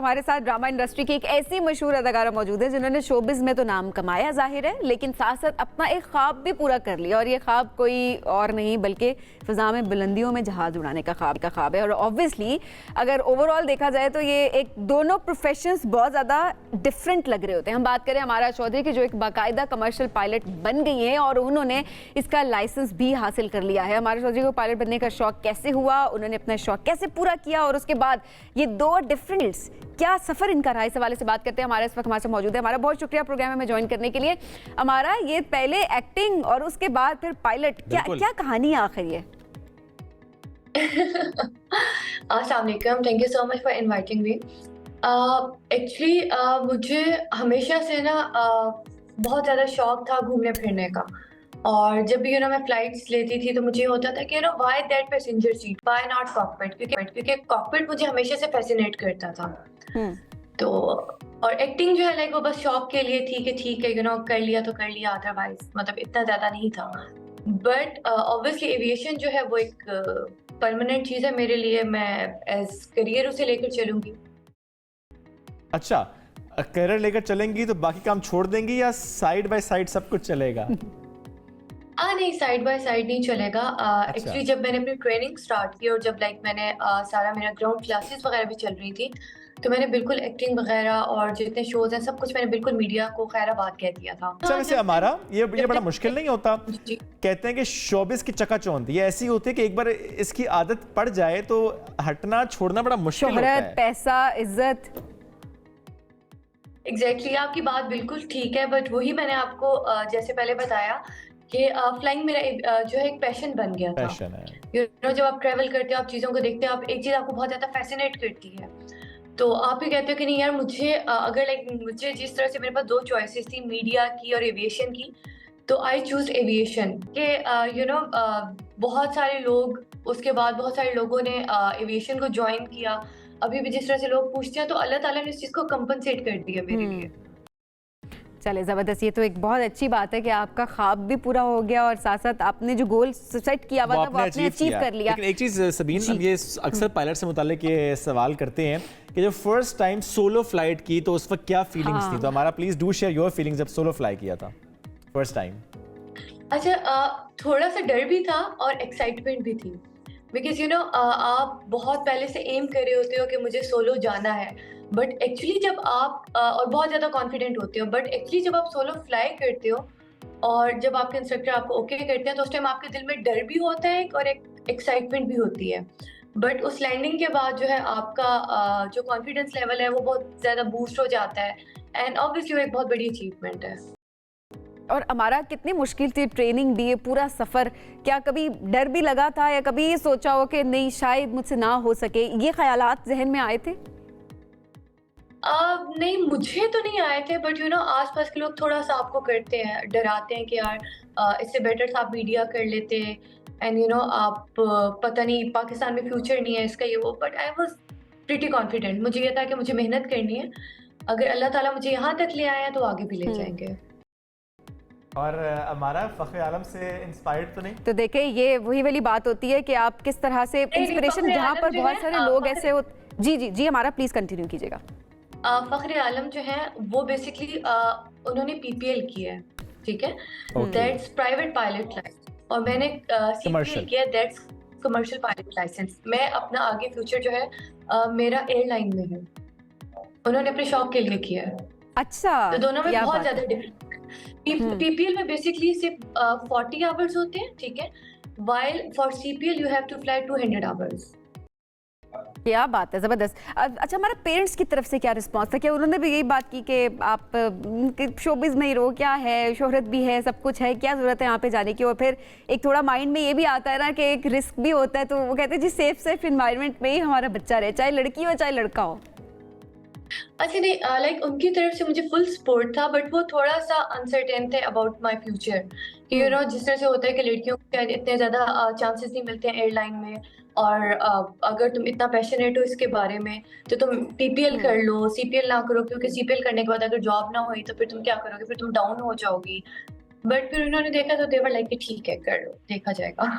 हमारे साथ drama industry की एक ऐसी मशहूर अदाकारा मौजूद है जिन्होंने शोबिज़ में तो नाम कमाया जाहिर है, लेकिन साथ साथ अपना एक ख्वाब भी पूरा कर लिया। और ये ख्वाब कोई और नहीं बल्कि फ़िज़ा में बुलंदियों में जहाज़ उड़ाने का ख्वाब है। और ऑब्वियसली अगर ओवरऑल देखा जाए तो ये एक दोनों प्रोफेशंस बहुत ज़्यादा डिफरेंट लग रहे होते हैं। हम बात करें अमारा चौधरी की, जो एक बाकायदा कमर्शियल पायलट बन गई हैं और उन्होंने इसका लाइसेंस भी हासिल कर लिया है। अमारा चौधरी को पायलट बनने का शौक कैसे हुआ, उन्होंने अपना शौक कैसे पूरा किया, और उसके बाद ये दो डिफरेंट्स क्या सफर इनका रहा, इस हवाले से बात करते हैं। हमारा इस वक्त हमारे साथ मौजूद है। हमारा बहुत शुक्रिया प्रोग्राम में ज्वाइन करने के लिए। हमारा ये पहले एक्टिंग और उसके बाद फिर पायलट, क्या कहानी है आखिर ये? अस्सलाम वालेकुम, thank you so much for inviting me. Actually मुझे हमेशा से ना बहुत ज़्यादा शौक था घूमने फिरने का। और जब भी मैं फ्लाइट्स लेती थी तो मुझे होता था कि why that passenger seat, why not cockpit, क्योंकि कॉकपिट मुझे हमेशा से फैसिनेट करता था। तो और एक्टिंग जो है लाइक वो बस शौक के लिए थी कि ठीक है कर लिया तो कर लिया, अदरवाइज मतलब इतना ज़्यादा नहीं था। बट ऑब्वियसली एविएशन जो है वो एक परमानेंट चीज़ है मेरे लिए। मैं एज करियर उसे लेकर चलूंगी। अच्छा, करियर लेकर चलेंगी तो बाकी काम छोड़ देंगी या साइड बाय साइड सब कुछ चलेगा? नहीं, साइड बाय साइड नहीं चलेगा। एक्चुअली जब मैंने अपनी ट्रेनिंग स्टार्ट की और जब मैंने सारा मेरा ग्राउंड क्लासेस वगैरह भी चल रही थी, तो मैंने बिल्कुल एक्टिंग वगैरह और जितने शोज हैं सब कुछ मैंने बिल्कुल मीडिया को खैराबाद कह दिया था। अच्छा, वैसे हमारा ये बड़ा मुश्किल नहीं होता? कहते हैं कि शोबिस की चकाचौंध ये ऐसी होती है कि एक बार इसकी आदत पड़ जाए तो हटना छोड़ना बड़ा मुश्किल होता है। पैसा, इज्जत। एग्जैक्टली, आपकी बात बिल्कुल ठीक है। बट वही मैंने आपको जैसे पहले बताया कि फ्लाइंग मेरा जो है एक पैशन बन गया था। पैशन है। जब आप ट्रैवल करते हो, आप चीज़ों को देखते हो, आप एक चीज़ आपको बहुत ज़्यादा फैसिनेट करती है, तो आप भी कहते हो कि नहीं यार मुझे अगर मुझे जिस तरह से मेरे पास दो चॉइसेस थी, मीडिया की और एविएशन की, तो आई चूज एविएशन के बहुत सारे लोग, उसके बाद बहुत सारे लोगों ने एविएशन को ज्वाइन किया। अभी भी जिस तरह से लोग पूछते हैं तो अल्लाह ताला ने इस चीज़ को कंपनसेट कर दिया मेरे लिए। चले ज़बरदस्त, ये तो एक बहुत अच्छी बात है कि आपका ख्वाब भी पूरा हो गया और साथ साथ आपने जो गोल सेट किया हुआ था वो आपने अचीव कर लिया। लेकिन एक चीज़ सबीन, हम ये अक्सर पायलट से मुताल्लिक ये सवाल करते हैं कि जब फर्स्ट टाइम सोलो फ्लाइट की तो उस वक्त क्या फीलिंग्स थी? तो हमारा please do share your feelings जब सोलो फ्लाई किया था फर्स्ट टाइम। अच्छा, थोड़ा सा डर भी था और एक्साइटमेंट भी थी, बिकॉज आप बहुत पहले से एम कर रहे होते हो कि मुझे सोलो जाना है। बट एक्चुअली जब आप और बहुत ज़्यादा कॉन्फिडेंट होते हो, बट एक्चुअली जब आप सोलो फ्लाई करते हो और जब आपके इंस्ट्रक्टर आपको ओके करते हैं तो उस टाइम आपके दिल में डर भी होता है और एक एक्साइटमेंट भी होती है। बट उस लैंडिंग के बाद जो है आपका जो कॉन्फिडेंस लेवल है वो बहुत ज़्यादा बूस्ट हो जाता है, एंड ऑब्वियसली वो एक बहुत बड़ी अचीवमेंट है। और हमारा कितनी मुश्किल थी ट्रेनिंग भी, ये पूरा सफ़र, क्या कभी डर भी लगा था या कभी ये सोचा हो कि नहीं शायद मुझसे ना हो सके, ये ख्यालात जहन में आए थे? नहीं, मुझे तो नहीं आए थे, बट आसपास के लोग थोड़ा सा आपको करते हैं, डराते हैं कि यार इससे बेटर था आप मीडिया कर लेते, एंड आप पता नहीं पाकिस्तान में फ्यूचर नहीं है इसका, ये वो। But I was pretty confident. मुझे ये था कि मुझे मेहनत करनी है, अगर अल्लाह ताला मुझे यहाँ तक ले आया तो आगे भी ले जाएंगे। और हमारा फख्र आलम से इंस्पायर्ड तो नहीं? तो देखिए ये वही वाली बात होती है कि आप किस तरह से इंस्पिरेशन, जहाँ पर बहुत सारे लोग ऐसे हो। जी हमारा प्लीज कंटिन्यू कीजिएगा। फख्र आलम जो है वो बेसिकली उन्होंने पीपीएल किया है, ठीक है, दैट्स प्राइवेट पायलट लाइसेंस, और मैंने सीपीएल किया, दैट्स कमर्शियल पायलट लाइसेंस। मैं अपना आगे फ्यूचर जो है मेरा एयरलाइन में है, उन्होंने अपने शौक के लिए किया है। अच्छा, तो दोनों में बहुत ज्यादा डिफरेंस है। पीपीएल में बेसिकली सिर्फ 40 आवर्स होते हैं, ठीक है, while for CPL you have to fly 200 hours. क्या बात है, ज़बरदस्त। अच्छा, हमारे पेरेंट्स की तरफ से क्या रिस्पांस था? क्या उन्होंने भी यही बात की कि आप शोबिज़ में ही रहो, क्या है, शोहरत भी है, सब कुछ है, क्या ज़रूरत है यहाँ पे जाने की? और फिर एक थोड़ा माइंड में ये भी आता है ना कि एक रिस्क भी होता है, तो वो कहते हैं जी सेफ इन्वायरमेंट में ही हमारा बच्चा रहे, चाहे लड़की हो चाहे लड़का हो। अच्छा, नहीं, लाइक उनकी तरफ से मुझे फुल सपोर्ट था, बट वो थोड़ा सा अनसर्टेन थे अबाउट माय फ्यूचर कि जिस तरह से होता है कि लड़कियों को शायद इतने ज़्यादा चांसेस नहीं मिलते हैं एयरलाइन में, और अगर तुम इतना पैशनेट हो इसके बारे में तो तुम पीपीएल कर लो, सीपीएल ना करो, क्योंकि सीपीएल करने के बाद अगर जॉब ना हुई तो फिर तुम क्या करोगे, फिर तुम डाउन हो जाओगी। बट फिर उन्होंने देखा तो देवर लाइक कि ठीक है कर लो, देखा जाएगा।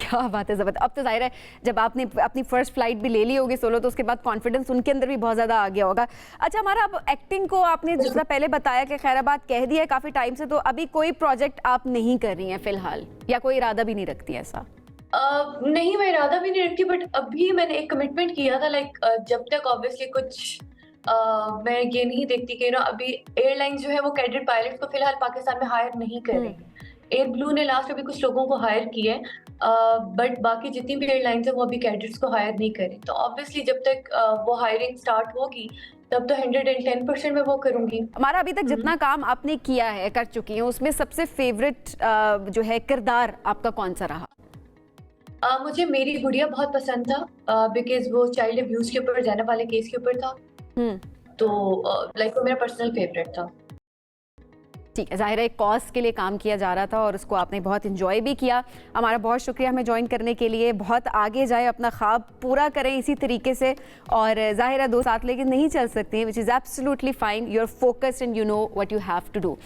क्या बात है, ज़बरदस्त। अब तो जाहिर है जब आपने अपनी फर्स्ट फ्लाइट भी ले ली होगी सोलो, तो उसके बाद कॉन्फिडेंस उनके अंदर भी बहुत ज़्यादा आ गया होगा। अच्छा हमारा, अब एक्टिंग को आपने जिस तरह पहले बताया कि खैराबाद कह दिया है काफ़ी टाइम से, तो अभी कोई प्रोजेक्ट आप नहीं कर रही हैं फिलहाल, या कोई इरादा भी नहीं रखती है ऐसा? नहीं, मैं इरादा भी नहीं रखती, बट अभी मैंने एक कमिटमेंट किया था, लाइक जब तक ऑब्वियसली कुछ मैं ये नहीं देखती कि अभी एयरलाइन जो है वो कैडेट पायलट को फिलहाल पाकिस्तान में हायर नहीं कर रही है। एयर ब्लू ने लास्ट अभी कुछ लोगों को हायर किया है, बट बाकी जितनी भी एयरलाइंस है वो अभी कैडेट्स को हायर नहीं करें। तो ऑब्वियसली जब तक वो हायरिंग स्टार्ट होगी तब तो 110% मैं वो करूंगी। हमारा अभी तक जितना काम आपने किया है, कर चुकी हैं, उसमें सबसे फेवरेट जो है किरदार आपका कौन सा रहा? मुझे मेरी गुड़िया बहुत पसंद था, बिकॉज वो चाइल्ड अब्यूज के ऊपर, ज़ैनब वाले केस के ऊपर था, तो लाइक वो मेरा पर्सनल फेवरेट था। ठीक है, ज़ाहिर है एक कॉज के लिए काम किया जा रहा था और उसको आपने बहुत इंजॉय भी किया। हमारा बहुत शुक्रिया हमें ज्वाइन करने के लिए। बहुत आगे जाए, अपना ख्वाब पूरा करें इसी तरीके से। और ज़ाहिर है दो साथ लेके नहीं चल सकते हैं, which is absolutely fine. You are focused and you know what you have to do.